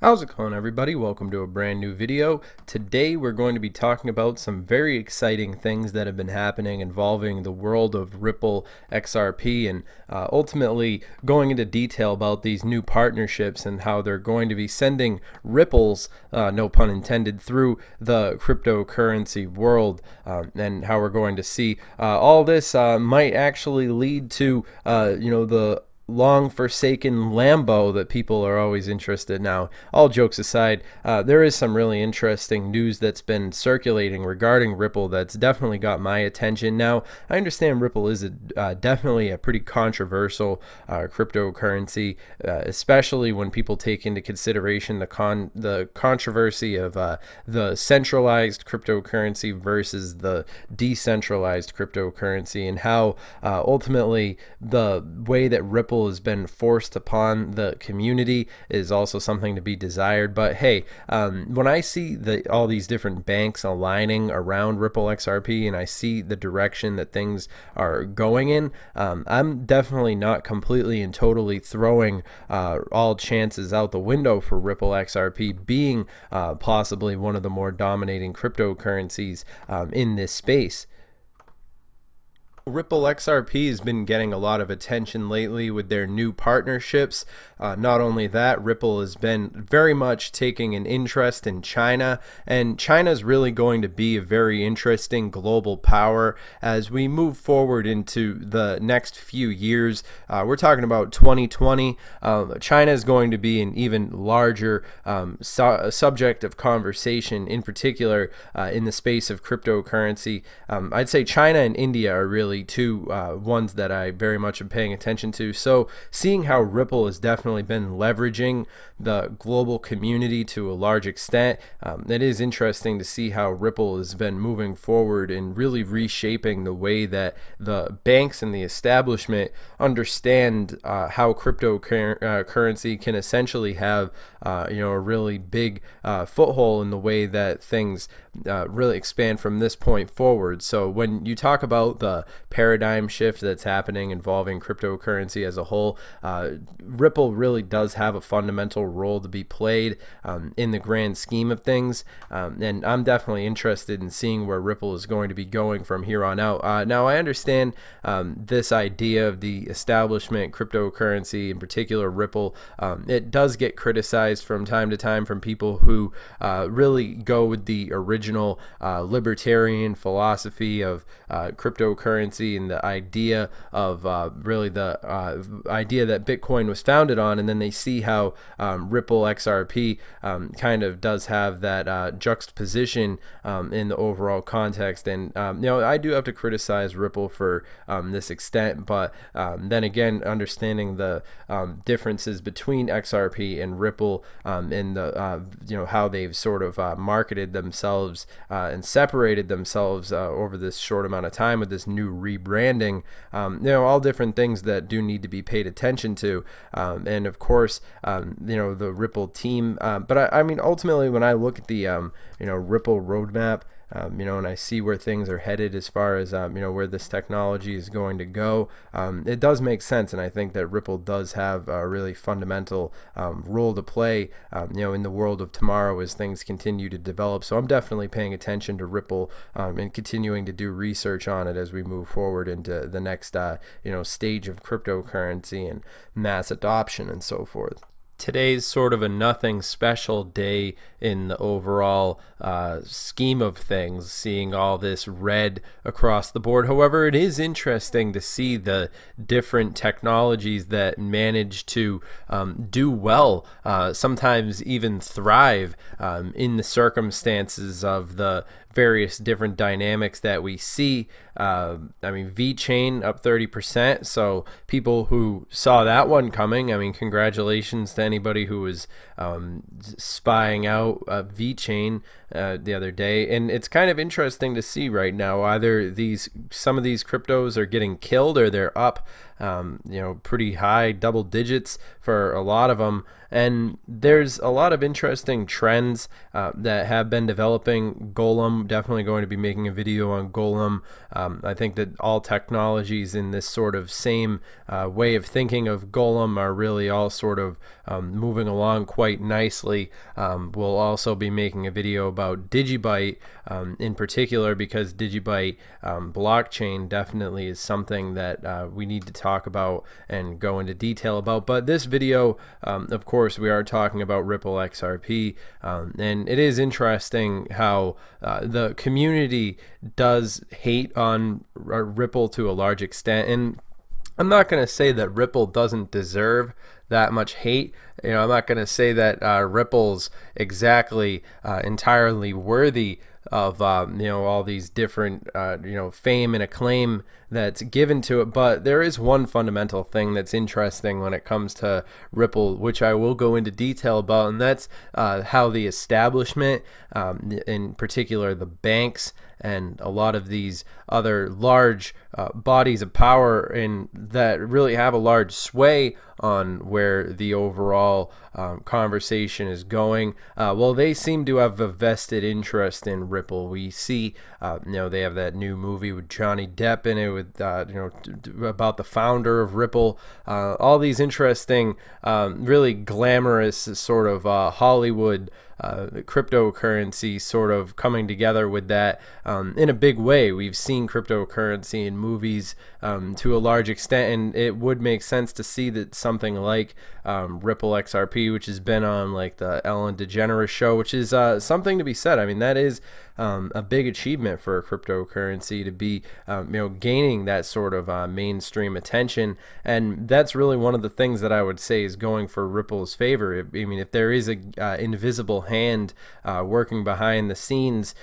How's it going, everybody? Welcome to a brand new video. Today we're going to be talking about some very exciting things that have been happening involving the world of Ripple XRP, and ultimately going into detail about these new partnerships and how they're going to be sending ripples, no pun intended, through the cryptocurrency world, and how we're going to see all this might actually lead to the long forsaken Lambo that people are always interested in. Now, all jokes aside, there is some really interesting news that's been circulating regarding Ripple that's definitely got my attention. Now, I understand Ripple is definitely a pretty controversial cryptocurrency, especially when people take into consideration the controversy of the centralized cryptocurrency versus the decentralized cryptocurrency, and how ultimately the way that Ripple has been forced upon the community is also something to be desired. But hey, when I see all these different banks aligning around Ripple XRP and I see the direction that things are going in, I'm definitely not completely and totally throwing all chances out the window for Ripple XRP being possibly one of the more dominating cryptocurrencies in this space. Ripple XRP has been getting a lot of attention lately with their new partnerships. Not only that, Ripple has been very much taking an interest in China, and China is really going to be a very interesting global power as we move forward into the next few years. We're talking about 2020. China is going to be an even larger subject of conversation, in particular in the space of cryptocurrency. I'd say China and India are really two ones that I very much am paying attention to. So seeing how Ripple has definitely been leveraging the global community to a large extent, it is interesting to see how Ripple has been moving forward and really reshaping the way that the banks and the establishment understand how cryptocurrency can essentially have a really big foothold in the way that things really expand from this point forward. So when you talk about the paradigm shift that's happening involving cryptocurrency as a whole, Ripple really does have a fundamental role to be played in the grand scheme of things, and I'm definitely interested in seeing where Ripple is going to be going from here on out. Now, I understand this idea of the establishment cryptocurrency, in particular Ripple, it does get criticized from time to time from people who really go with the original libertarian philosophy of cryptocurrency and the idea of really the idea that Bitcoin was founded on, and then they see how Ripple XRP kind of does have that juxtaposition in the overall context. And I do have to criticize Ripple for this extent, but then again, understanding the differences between XRP and Ripple and the how they've sort of marketed themselves and separated themselves over this short amount of time with this new rebranding, all different things that do need to be paid attention to, and of course the Ripple team, but I mean ultimately when I look at the Ripple roadmap, and I see where things are headed as far as where this technology is going to go, it does make sense, and I think that Ripple does have a really fundamental role to play in the world of tomorrow as things continue to develop. So I'm definitely paying attention to Ripple and continuing to do research on it as we move forward into the next stage of cryptocurrency and mass adoption and so forth. Today's sort of a nothing special day in the overall scheme of things, seeing all this red across the board. However, it is interesting to see the different technologies that manage to do well, sometimes even thrive in the circumstances of the various different dynamics that we see. I mean, VeChain up 30%, so people who saw that one coming, I mean, congratulations to anybody who was spying out VeChain the other day. And it's kind of interesting to see right now, either some of these cryptos are getting killed or they're up pretty high double digits for a lot of them. And there's a lot of interesting trends that have been developing. Golem, definitely going to be making a video on Golem. I think that all technologies in this sort of same way of thinking of Golem are really all sort of moving along quite nicely. We'll also be making a video about Digibyte in particular, because Digibyte blockchain definitely is something that we need to talk about and go into detail about. But this video, of course, we are talking about Ripple XRP, and it is interesting how the community does hate on Ripple to a large extent. And I'm not going to say that Ripple doesn't deserve that much hate. I'm not going to say that Ripple's exactly entirely worthy of all these different fame and acclaim that's given to it. But there is one fundamental thing that's interesting when it comes to Ripple, which I will go into detail about, and that's how the establishment, in particular the banks and a lot of these other large bodies of power that really have a large sway on where the overall conversation is going, well, they seem to have a vested interest in Ripple. We see they have that new movie with Johnny Depp in it with about the founder of Ripple. All these interesting, really glamorous sort of Hollywood cryptocurrency sort of coming together with that in a big way. We've seen cryptocurrency in movies to a large extent, and it would make sense to see that something like Ripple XRP, which has been on like the Ellen DeGeneres show, which is something to be said. I mean, that is a big achievement for a cryptocurrency to be gaining that sort of mainstream attention. And that's really one of the things that I would say is going for Ripple's favor. I mean, if there is a invisible hand working behind the scenes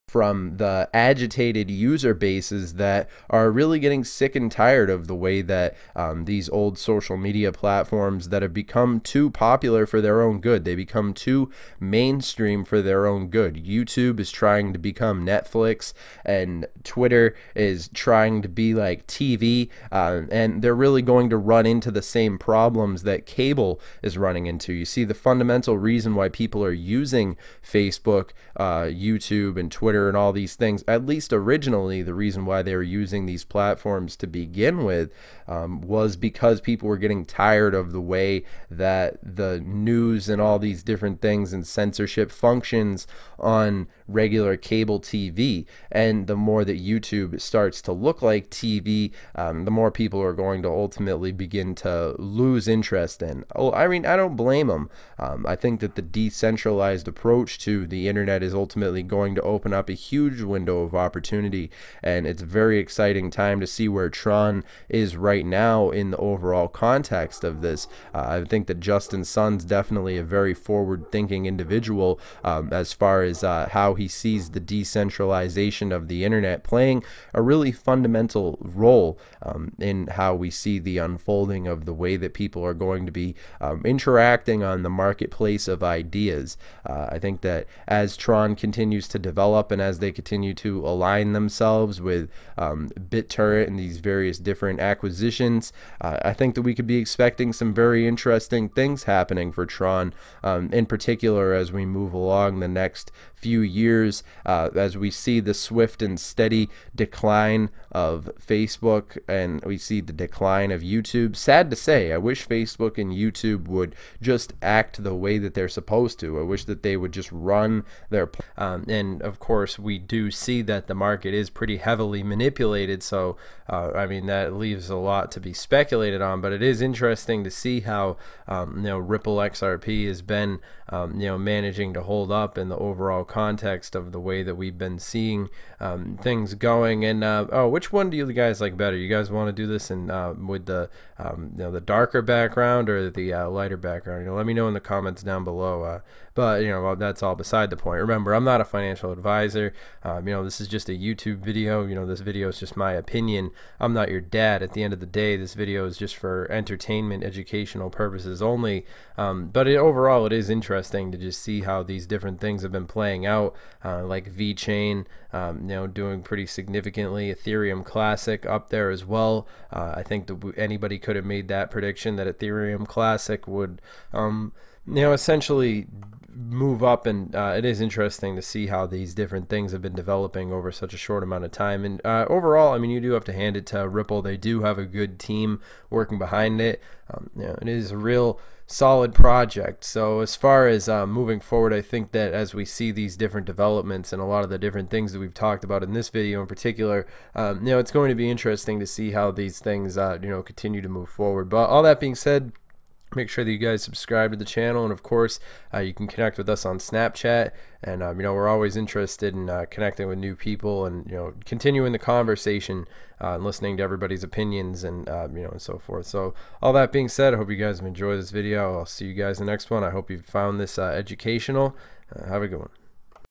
from the agitated user bases that are really getting sick and tired of the way that these old social media platforms that have become too popular for their own good, they become too mainstream for their own good. YouTube is trying to become Netflix, and Twitter is trying to be like TV, and they're really going to run into the same problems that cable is running into. You see, the fundamental reason why people are using Facebook, YouTube, and Twitter and all these things, at least originally, the reason why they were using these platforms to begin with was because people were getting tired of the way that the news and all these different things and censorship functions on regular cable TV. And the more that YouTube starts to look like TV, the more people are going to ultimately begin to lose interest in. Oh, I mean, I don't blame them. I think that the decentralized approach to the internet is ultimately going to open up a huge window of opportunity, and it's a very exciting time to see where Tron is right now in the overall context of this. I think that Justin Sun's definitely a very forward-thinking individual as far as how he sees the decentralization of the internet playing a really fundamental role in how we see the unfolding of the way that people are going to be interacting on the marketplace of ideas. I think that as Tron continues to develop and as they continue to align themselves with BitTorrent and these various different acquisitions, I think that we could be expecting some very interesting things happening for Tron, in particular as we move along the next few years, as we see the swift and steady decline of Facebook and we see the decline of YouTube. Sad to say, I wish Facebook and YouTube would just act the way that they're supposed to. I wish that they would just run their and of course we do see that the market is pretty heavily manipulated, so I mean, that leaves a lot to be speculated on. But it is interesting to see how Ripple XRP has been managing to hold up in the overall context of the way that we've been seeing things going. And oh, which one do you guys like better? You guys want to do this in with the the darker background or the lighter background? Let me know in the comments down below. But that's all beside the point. Remember, I'm not a financial advisor. This is just a YouTube video. This video is just my opinion. I'm not your dad. At the end of the day, this video is just for entertainment, educational purposes only. But overall, it is interesting to just see how these different things have been playing out like VeChain, doing pretty significantly. Ethereum Classic up there as well. I think that anybody could have made that prediction that Ethereum Classic would, essentially move up, and it is interesting to see how these different things have been developing over such a short amount of time. And overall, I mean, you do have to hand it to Ripple. They do have a good team working behind it. It is a real solid project. So as far as moving forward, I think that as we see these different developments and a lot of the different things that we've talked about in this video in particular, it's going to be interesting to see how these things continue to move forward. But all that being said, make sure that you guys subscribe to the channel, and of course you can connect with us on Snapchat, and we're always interested in connecting with new people and continuing the conversation and listening to everybody's opinions and and so forth. So all that being said, I hope you guys have enjoyed this video. I'll see you guys in the next one. I hope you found this educational. Have a good one.